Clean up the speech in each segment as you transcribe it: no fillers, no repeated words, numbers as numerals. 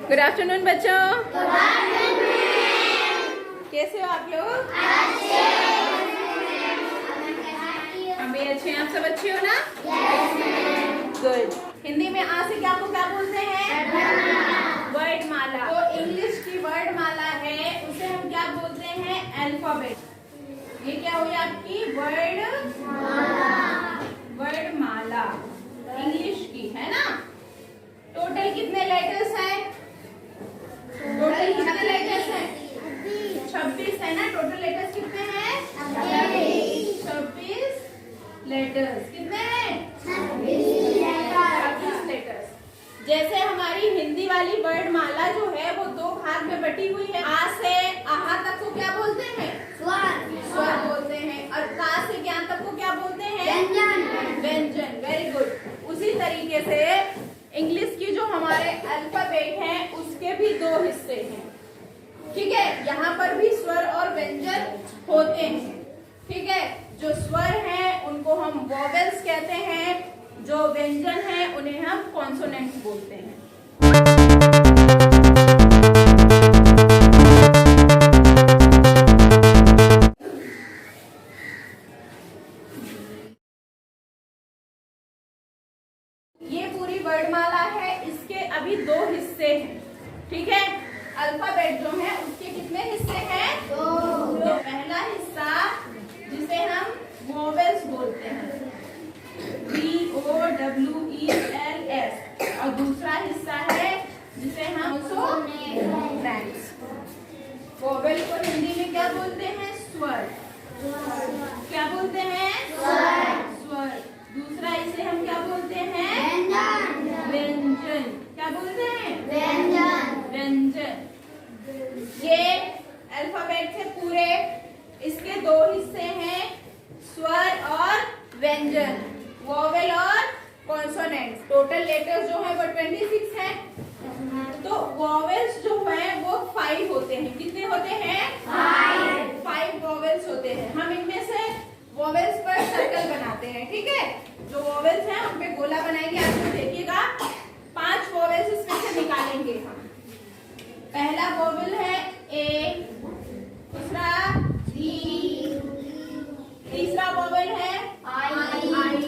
Good afternoon बच्चों। कैसे हो आप लोग? हम भी अच्छे हैं। आप सब अच्छे हो ना? गुड। हिंदी में आ से क्या को क्या बोलते हैं? वर्ड माला। तो इंग्लिश की वर्ड माला है उसे हम क्या बोलते हैं? अल्फाबेट। ये क्या हुई आपकी वर्ड माला इंग्लिश की, है ना? टोटल कितने लेटर्स हैं? टोटल कितने लेटर्स हैं? 26 है ना? टोटल लेटर्स कितने हैं? 26 लेटर्स। कितने हैं? 26 लेटर्स। जैसे हमारी हिंदी वाली वर्ड माला जो है वो दो भाग में बटी हुई है। आ से आहा तक को क्या बोलते हैं? स्वर बोलते हैं। और का से ज्ञान तक को क्या बोलते हैं? व्यंजन। Very good. उसी तरीके से इंग्लिश की जो हमारे अल्फाबेट है उसके भी दो हिस्से हैं, ठीक है? यहाँ पर भी स्वर और व्यंजन होते हैं, ठीक है? जो स्वर हैं उनको हम वोवेल्स कहते हैं, जो व्यंजन हैं उन्हें हम कॉन्सोनेंट्स बोलते हैं। ये पूरी वर्णमाला है, इसके अभी दो हिस्से हैं, ठीक है? अल्फाबेट जो है उसके कितने हिस्से हैं? दो। पहला हिस्सा जिसे हम वोवेल्स बोलते हैं, VOWELS, और दूसरा हिस्सा है जिसे हम कॉन्सोनेंट्स। वोवेल को हिंदी में क्या बोलते हैं? स्वर। क्या बोलते हैं? स्वर। दूसरा इसे हम क्या बोलते हैं? व्यंजन। क्या बोलते हैं? व्यंजन। ये अल्फाबेट से पूरे इसके दो हिस्से हैं, स्वर और व्यंजन, वोवेल और कॉन्सोनेंट्स। टोटल लेटर्स जो है वो 26 है। तो वोवेल्स जो है वो 5 होते हैं। कितने होते हैं? 5 वोवेल्स होते हैं। हम इनमें से वोवेल्स पर सर्कल बनाते हैं, ठीक है? जो वोवेल्स हैं उन पे गोला बनाएंगे। आप लोग देखिएगा 5 वोवेल्स इसमें से निकालेंगे हम। पहला वोवेल है ए, दूसरा ई, तीसरा वोवेल है आई,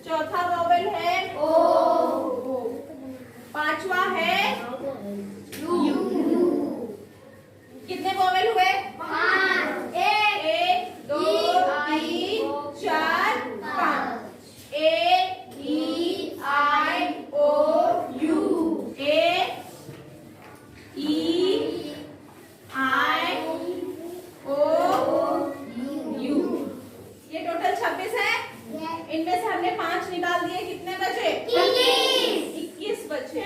चौथा वोवेल है ओ, पांचवा है यू। कितने वोवेल हुए? 1 2 3 4 5। A E I O U. A E I O U. ये टोटल 26 है। इनमें से हमने 5 निकाल दिए। कितने बचे? 21 बचे।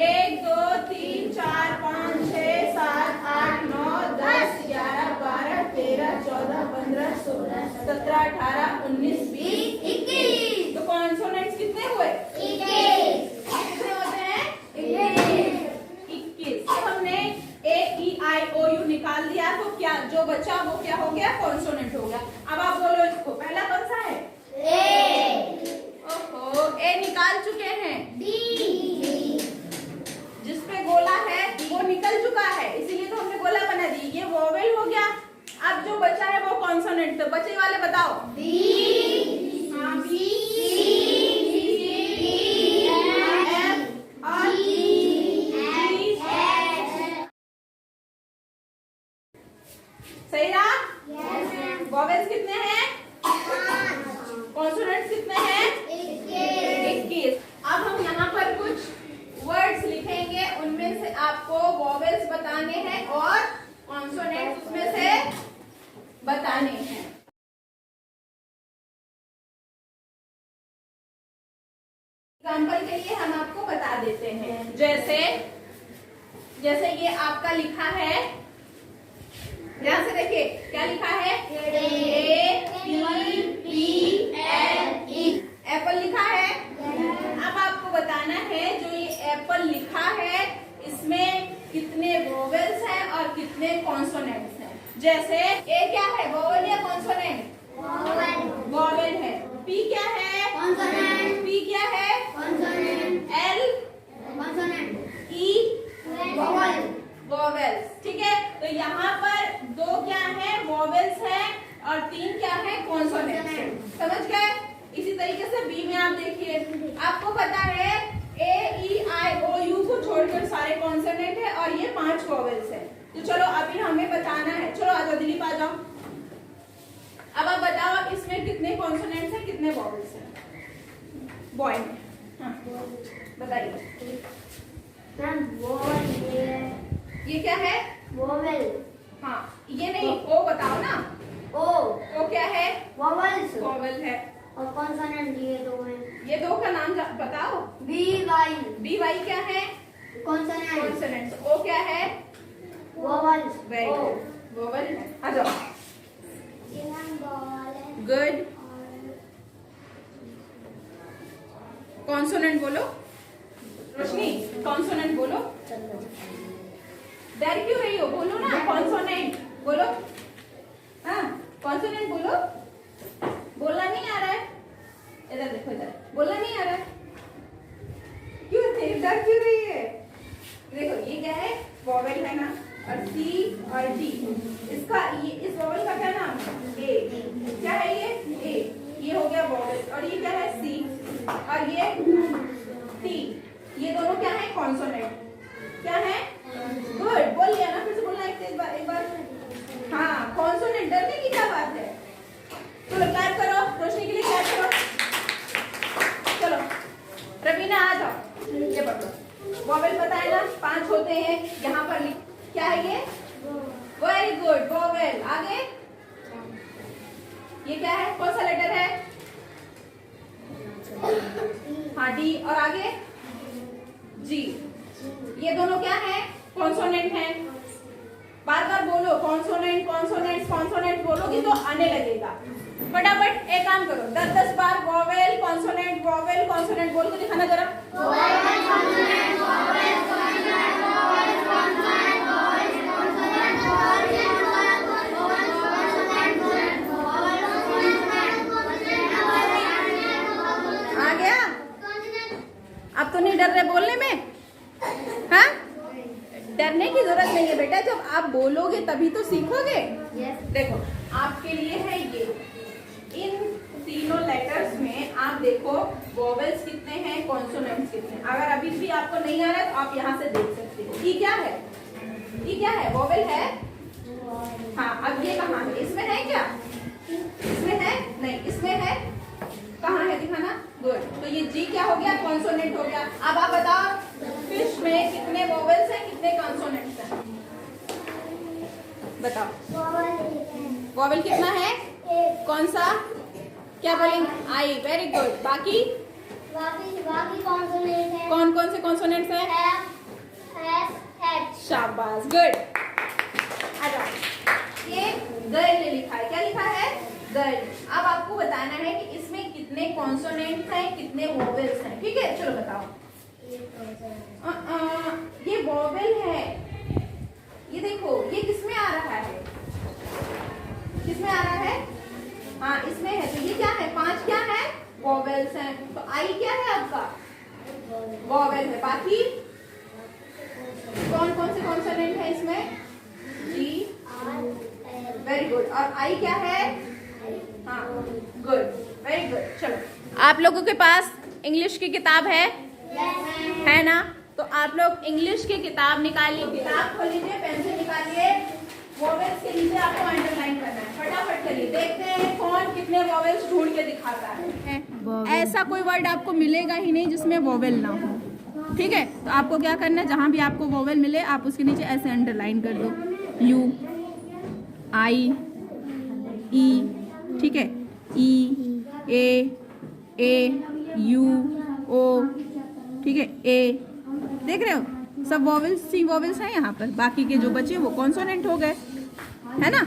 1 2 3 4 5 6 7 8 9 10 11 12 13 14 15 16 17 18 19 20 21। तो कॉन्सोनेंट्स कितने हुए? 21। कितने होते हैं? 21। अब हमने ए ई आई ओ यू निकाल दिया तो क्या जो बचा वो क्या हो गया? कॉन्सोनेंट हो गया। अब आप बोलो इसको, पहला कौन सा है? ओहो, ए निकाल चुके हैं। जिसपे गोला है वो निकल चुका है, इसीलिए तो हमने गोला बना दी। ये वोवेल हो गया। अब जो बचा है वो कॉन्सोनेंट। तो बचे वाले बताओ। हाँ, बी, सही रहा? वोवेल्स कितने हैं? कॉन्सोनेंट्स कितने हैं? 21। अब हम यहाँ पर कुछ वर्ड्स लिखेंगे, उनमें से आपको वोवेल्स बताने हैं और कॉन्सोनेंट्स उसमें से बताने हैं। एग्जाम्पल के लिए हम आपको बता देते हैं। जैसे ये आपका लिखा है, ध्यान से देखिए क्या लिखा है? एप्पल लिखा है। अब आपको बताना है जो ये एप्पल लिखा है इसमें कितने वोवेल्स हैं और कितने कॉन्सोनेंट्स हैं। जैसे ए क्या है? वोवेल या कॉन्सोनेंट? वोवेल है। पी क्या है? कॉन्सोनेंट। पी क्या है? कॉन्सोनेंट। L consonant. ई तीन क्या है कॉन्सोनेंट। समझ गए। इसी तरीके से बी में आप देखिए, आपको पता है ए ई आई ओ यू को छोड़कर सारे कॉन्सोनेंट है और ये 5 वॉवेल्स है। तो चलो अभी हमें बताना है। चलो आ जाओ दिलीप, आ जाओ। अब आप बताओ इसमें कितने कॉन्सोनेंट्स हैं कितने वॉवेल्स हैं बॉय में। हाँ बताइए। ये क्या है वोवेल। हाँ ये नहीं, ओ बताओ ना। ओ क्या है वोवेल्स। वॉवेल है। और कॉन्सोनेंट ये दो हैं। ये दो का नाम बताओ। B Y. बी वाई क्या है कॉन्सोनेंट। कॉन्सोनेंट्स। ओ क्या है वोवेल्स। वेरी गुड वॉवेल है। आ जाओ। गुड। कॉन्सोनेंट बोलो रोशनी, कॉन्सोनेंट बोलो। डर क्यों रही हो, बोलो ना कॉन्सोनेंट बोलो। हाँ कॉन्सोनेंट बोलो। बोलना नहीं आ रहा है, इधर देखो, इधर बोलना नहीं आ रहा है, क्यों डर क्यों रही है। देखो ये क्या है वॉवेल है ना, और सी और डी, इसका ये इस वॉवेल का क्या नाम है ए। क्या है ये ए, ये हो गया वॉवेल। और ये क्या है सी और ये टी, ये दोनों क्या है कॉन्सोनेंट। क्या है गुड, बोल लिया ना, फिर से बोलना एक बार। हाँ कॉन्सोनेंट, डरने की क्या बात है। चलो क्लैप करो रोशनी के लिए, क्लैप करो। चलो रवीना आ जाओ, ये पकड़ो। वॉवेल पता है ना 5 होते हैं, यहाँ पर लिख क्या है ये वेरी गुड वॉवेल। आगे ये क्या है, कौन सा लेटर है। हाँ डी। और आगे जी, ये दोनों क्या है कॉन्सोनेंट है। बार बार बोलो कॉन्सोनेंट कॉन्सोनेंट कॉन्सोनेंट, बोलोगी तो आने लगेगा। फटाफट एक काम करो, 10-10 बार वॉवेल कॉन्सोनेंट बोल के दिखाना जरा। आ गया। अब तो नहीं डर रहे बोलने में। हाँ डरने की जरूरत नहीं है बेटा, जब आप बोलोगे तभी तो सीखोगे। देखो आपके लिए है ये, इन तीनों लेटर्स में आप देखो वॉवेल्स कितने हैं कॉन्सोनेंट्स कितने हैं। अगर अभी भी आपको नहीं आ रहा है तो आप यहाँ से देख सकते हो। ये क्या है, ये क्या है वॉवेल है। हाँ अब ये कहाँ है, इसमें है क्या, इसमें है नहीं, इसमें है, कहाँ है दिखाना। गुड, तो ये जी क्या हो गया कॉन्सोनेंट हो गया। अब आप बताओ फिश में कितने वॉवेल्स हैं कितने कॉन्सोनेंट्स हैं, बताओ। वॉवेल कितना है, कौन सा, क्या बोलेंगे आई। Very good. बाकी कॉन्सोनेंट है। कौन कौन से कॉन्सोनेंट्स हैं। शाबाश गुड। आ जाओ, ये गर्ल लिखा है, क्या लिखा है गर्ल। अब आपको बताना है कि इसमें कितने कॉन्सोनेंट्स हैं कितने वॉवेल्स हैं। ठीक है चलो बताओ। ये वॉवेल है, ये देखो ये किसमें आ रहा है, किसमें आ रहा है। हाँ इसमें है, तो ये क्या है 5 क्या है वॉवेल्स हैं। तो आई क्या है आपका वॉवेल है। बाकी कौन कौन से कॉन्सोनेंट है इसमें, जी वेरी गुड। और आई क्या है, हाँ गुड वेरी गुड। चलो आप लोगों के पास इंग्लिश की किताब है ना, तो आप लोग इंग्लिश की किताब निकालिए, किताब खोलिए, पेंसिल निकालिए, वॉवेल्स के नीचे आपको अंडरलाइन करना है। फटाफट करिए, देखते हैं कौन कितने वॉवेल्स ढूंढ के दिखाता है। ऐसा कोई वर्ड आपको मिलेगा ही नहीं जिसमें वॉवेल ना हो। ठीक है, तो आपको क्या करना है, जहां भी आपको वॉवेल मिले आप उसके नीचे ऐसे अंडरलाइन कर दो। यू आई ई, ठीक है, ई ए यू ओ, ठीक है ए। देख रहे हो सब वॉवेल्स सी वॉवेल्स हैं यहाँ पर, बाकी के जो बचे वो कॉन्सोनेंट हो गए, है ना।